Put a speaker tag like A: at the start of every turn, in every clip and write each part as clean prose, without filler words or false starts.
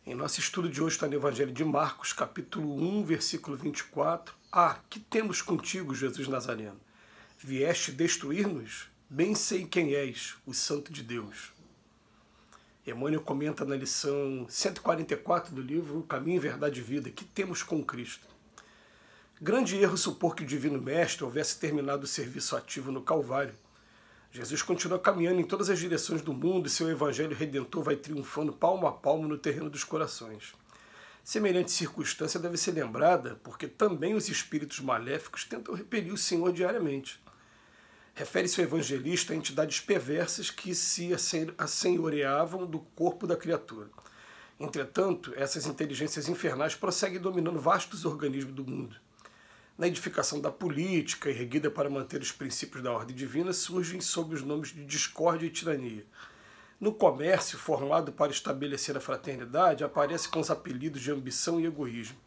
A: Em nosso estudo de hoje está no Evangelho de Marcos, capítulo 1, versículo 24. Ah, que temos contigo, Jesus Nazareno? Vieste destruir-nos? Bem sei quem és, o Santo de Deus. Emmanuel comenta na lição 144 do livro Caminho, Verdade e Vida: que temos com Cristo? Grande erro supor que o Divino Mestre houvesse terminado o serviço ativo no Calvário. Jesus continua caminhando em todas as direções do mundo e seu Evangelho Redentor vai triunfando palmo a palmo no terreno dos corações. Semelhante circunstância deve ser lembrada porque também os espíritos maléficos tentam repelir o Senhor diariamente. Refere-se o evangelista a entidades perversas que se assenhoreavam do corpo da criatura. Entretanto, essas inteligências infernais prosseguem dominando vastos organismos do mundo. Na edificação da política, erguida para manter os princípios da ordem divina, surgem sob os nomes de discórdia e tirania. No comércio, formado para estabelecer a fraternidade, aparece com os apelidos de ambição e egoísmo.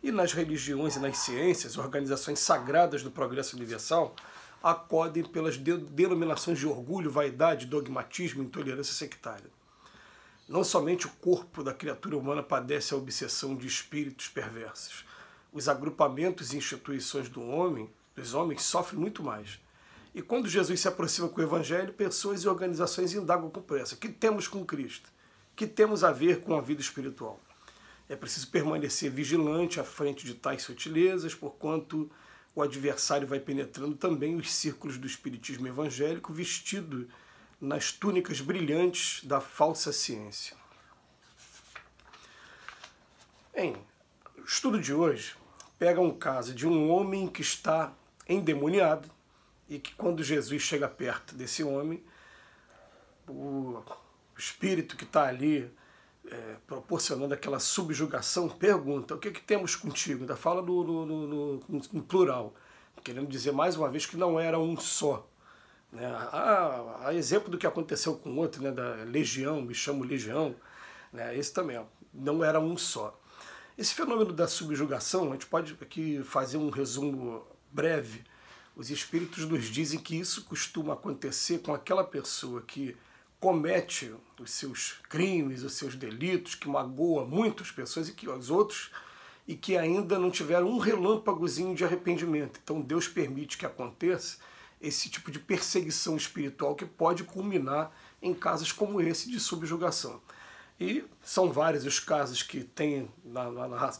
A: E nas religiões e nas ciências, organizações sagradas do progresso universal, acodem pelas denominações de orgulho, vaidade, dogmatismo e intolerância sectária. Não somente o corpo da criatura humana padece a obsessão de espíritos perversos. Os agrupamentos e instituições dos homens sofrem muito mais. E quando Jesus se aproxima com o Evangelho, pessoas e organizações indagam com pressa: que temos com Cristo? Que temos a ver com a vida espiritual? É preciso permanecer vigilante à frente de tais sutilezas, porquanto o adversário vai penetrando também os círculos do espiritismo evangélico, vestido nas túnicas brilhantes da falsa ciência. O estudo de hoje pega um caso de um homem que está endemoniado e que, quando Jesus chega perto desse homem, o espírito que está ali proporcionando aquela subjugação pergunta: o que temos contigo? Ainda fala no plural, querendo dizer mais uma vez que não era um só. Né? A exemplo do que aconteceu com o outro, né, da Legião, me chamo Legião, né, esse também não era um só. Esse fenômeno da subjugação, a gente pode aqui fazer um resumo breve. Os espíritos nos dizem que isso costuma acontecer com aquela pessoa que comete os seus crimes, os seus delitos, que magoa muitas pessoas e que os outros, e que ainda não tiveram um relâmpagozinho de arrependimento. Então Deus permite que aconteça esse tipo de perseguição espiritual que pode culminar em casos como esse de subjugação. E são vários os casos que tem na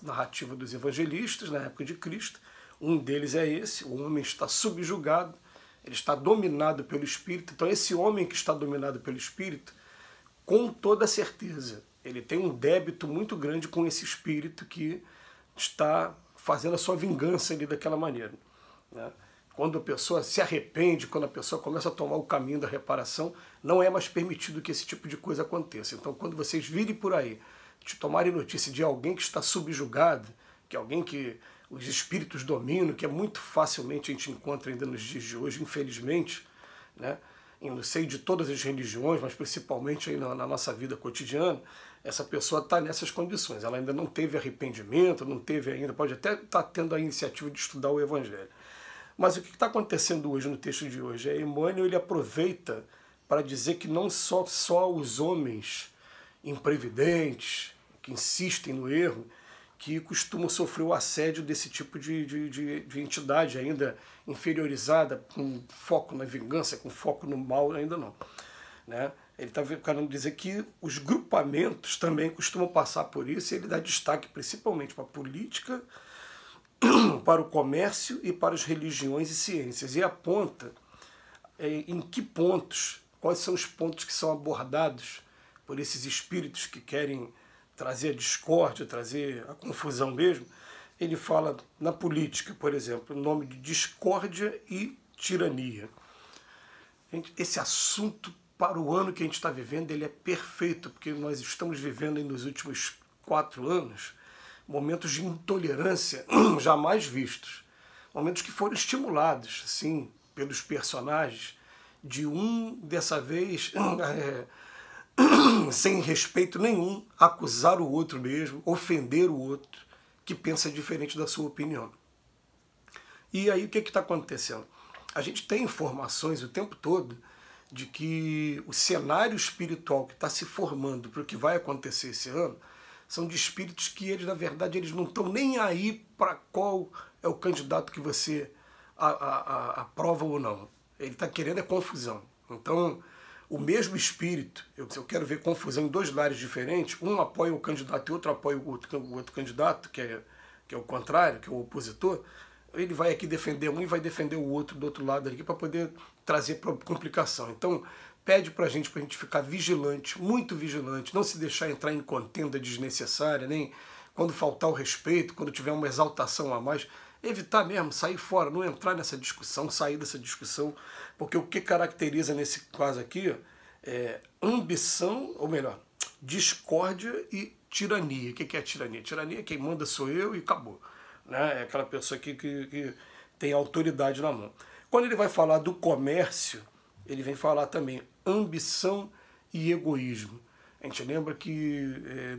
A: narrativa dos evangelistas, na época de Cristo. Um deles é esse: o homem está subjugado, ele está dominado pelo Espírito. Então esse homem que está dominado pelo Espírito, com toda certeza, ele tem um débito muito grande com esse Espírito que está fazendo a sua vingança ali daquela maneira, né? Quando a pessoa se arrepende, quando a pessoa começa a tomar o caminho da reparação, não é mais permitido que esse tipo de coisa aconteça. Então, quando vocês virem por aí, de tomarem notícia de alguém que está subjugado, que é alguém que os espíritos dominam, que é muito facilmente a gente encontra ainda nos dias de hoje, infelizmente, né? No seio de todas as religiões, mas principalmente aí na nossa vida cotidiana, essa pessoa está nessas condições. Ela ainda não teve arrependimento, não teve ainda, pode até estar tendo a iniciativa de estudar o Evangelho. Mas o que está acontecendo hoje, no texto de hoje? Emmanuel ele aproveita para dizer que não só os homens imprevidentes, que insistem no erro, que costumam sofrer o assédio desse tipo de entidade ainda inferiorizada, com foco na vingança, com foco no mal, ainda não. Né? Ele está querendo dizer que os grupamentos também costumam passar por isso, e ele dá destaque principalmente para a política, para o comércio e para as religiões e ciências. E aponta em que pontos, quais são os pontos que são abordados por esses espíritos que querem trazer a discórdia, trazer a confusão mesmo. Ele fala na política, por exemplo, o nome de discórdia e tirania. Esse assunto, para o ano que a gente está vivendo, ele é perfeito, porque nós estamos vivendo nos últimos 4 anos momentos de intolerância jamais vistos. Momentos que foram estimulados, sim, pelos personagens, de dessa vez, sem respeito nenhum, acusar o outro mesmo, ofender o outro, que pensa diferente da sua opinião. E aí o que está acontecendo? A gente tem informações o tempo todo de que o cenário espiritual que está se formando para o que vai acontecer esse ano são de espíritos que eles, na verdade, eles não estão nem aí para qual é o candidato que você aprova ou não. Ele está querendo é confusão. Então, o mesmo espírito, eu quero ver confusão em dois lares diferentes, um apoia o candidato e outro apoia o outro candidato, que é o contrário, que é o opositor, ele vai aqui defender um e vai defender o outro do outro lado aqui para poder trazer complicação. Então, pede para a gente ficar vigilante, muito vigilante, não se deixar entrar em contenda desnecessária, nem quando faltar o respeito, quando tiver uma exaltação a mais, evitar mesmo, sair fora, não entrar nessa discussão, sair dessa discussão, porque o que caracteriza nesse caso aqui é ambição, ou melhor, discórdia e tirania. O que é tirania? Tirania, quem manda sou eu e acabou. Né? É aquela pessoa que tem autoridade na mão. Quando ele vai falar do comércio, ele vem falar também ambição e egoísmo. A gente lembra que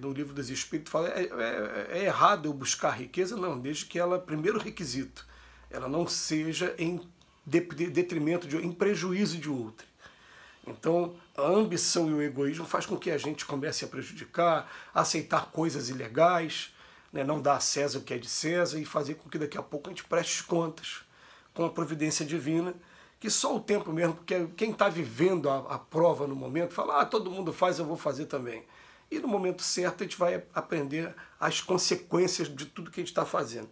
A: no livro dos Espíritos fala é errado eu buscar riqueza? Não, desde que ela, primeiro requisito, ela não seja em detrimento, em prejuízo de outro. Então, a ambição e o egoísmo faz com que a gente comece a prejudicar, a aceitar coisas ilegais, né, não dar a César o que é de César e fazer com que daqui a pouco a gente preste contas com a providência divina, que só o tempo mesmo, porque quem está vivendo a prova no momento fala, todo mundo faz, eu vou fazer também. E no momento certo a gente vai aprender as consequências de tudo que a gente está fazendo.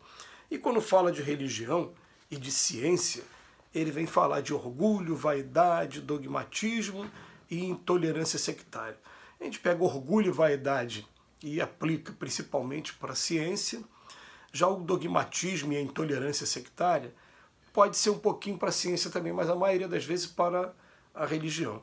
A: E quando fala de religião e de ciência, ele vem falar de orgulho, vaidade, dogmatismo e intolerância sectária. A gente pega orgulho e vaidade e aplica principalmente para a ciência. Já o dogmatismo e a intolerância sectária pode ser um pouquinho para a ciência também, mas a maioria das vezes para a religião.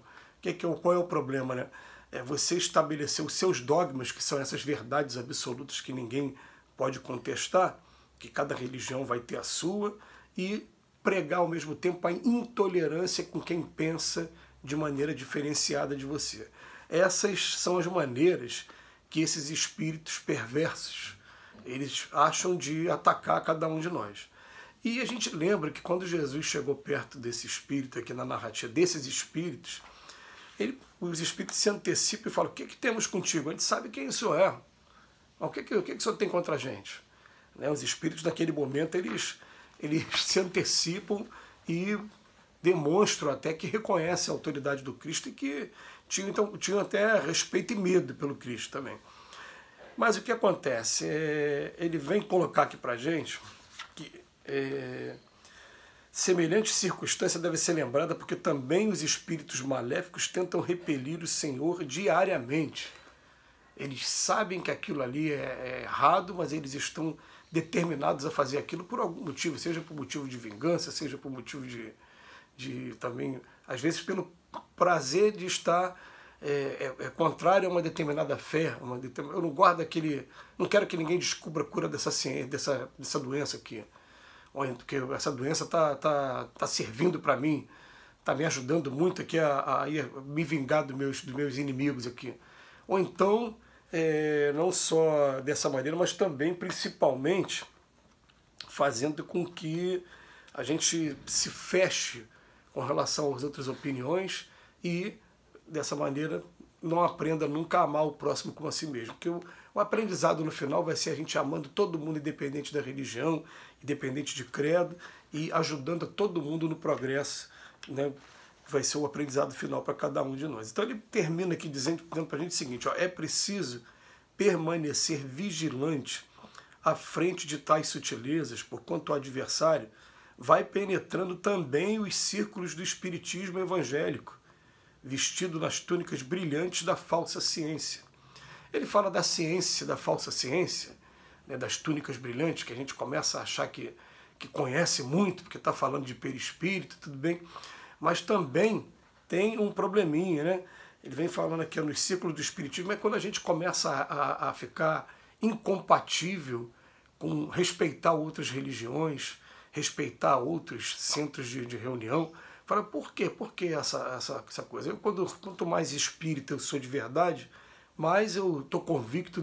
A: Qual é o problema, né? É você estabelecer os seus dogmas, que são essas verdades absolutas que ninguém pode contestar, que cada religião vai ter a sua, e pregar ao mesmo tempo a intolerância com quem pensa de maneira diferenciada de você. Essas são as maneiras que esses espíritos perversos, eles acham de atacar cada um de nós. E a gente lembra que quando Jesus chegou perto desse espírito, aqui na narrativa desses espíritos, os espíritos se antecipam e falam, o que temos contigo? A gente sabe quem o senhor é. O que o senhor tem contra a gente? Né? Os espíritos naquele momento, eles se antecipam e demonstram até que reconhecem a autoridade do Cristo e que tinham até respeito e medo pelo Cristo também. Mas o que acontece? Ele vem colocar aqui para a gente que semelhante circunstância deve ser lembrada porque também os espíritos maléficos tentam repelir o Senhor diariamente. Eles sabem que aquilo ali é errado, mas eles estão determinados a fazer aquilo por algum motivo, seja por motivo de vingança, seja por motivo de também, às vezes pelo prazer de estar contrário a uma determinada fé. Eu não guardo não quero que ninguém descubra a cura dessa doença aqui. Porque essa doença tá servindo para mim, está me ajudando muito aqui a me vingar dos meus inimigos aqui. Ou então, não só dessa maneira, mas também, principalmente, fazendo com que a gente se feche com relação às outras opiniões e, dessa maneira, não aprenda nunca a amar o próximo como a si mesmo. Porque o aprendizado no final vai ser a gente amando todo mundo, independente da religião, independente de credo, e ajudando a todo mundo no progresso, né? Vai ser o aprendizado final para cada um de nós. Então ele termina aqui dizendo para a gente o seguinte, é preciso permanecer vigilante à frente de tais sutilezas, porquanto o adversário vai penetrando também os círculos do espiritismo evangélico, vestido nas túnicas brilhantes da falsa ciência. Ele fala da ciência, da falsa ciência, né, das túnicas brilhantes, que a gente começa a achar que conhece muito, porque está falando de perispírito, tudo bem, mas também tem um probleminha, né? Ele vem falando aqui nos círculos do espiritismo, é quando a gente começa a ficar incompatível com respeitar outras religiões, respeitar outros centros de reunião. Fala, por quê? Por que essa coisa? Quanto mais espírita eu sou de verdade, mais eu estou convicto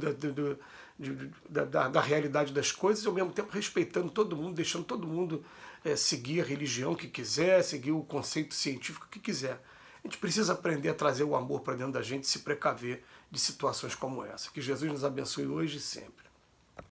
A: da realidade das coisas, e ao mesmo tempo respeitando todo mundo, deixando todo mundo seguir a religião que quiser, seguir o conceito científico que quiser. A gente precisa aprender a trazer o amor para dentro da gente, se precaver de situações como essa. Que Jesus nos abençoe hoje e sempre.